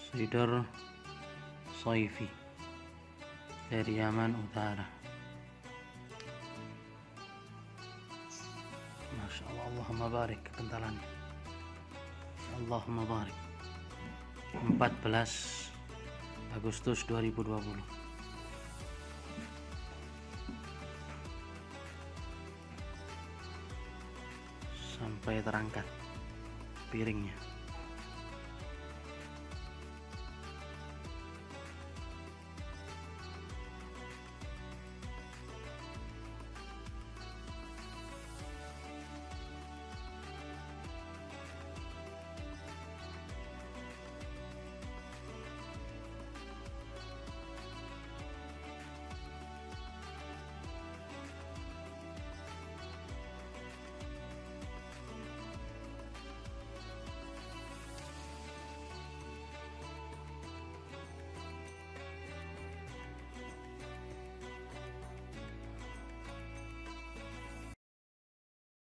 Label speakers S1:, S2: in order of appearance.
S1: Sidor Soifi dari Yaman Utara. Masya Allah, Allahumma barik kekentalannya. Allahumma barik. 14 Agustus 2020. Sampai terangkat piringnya.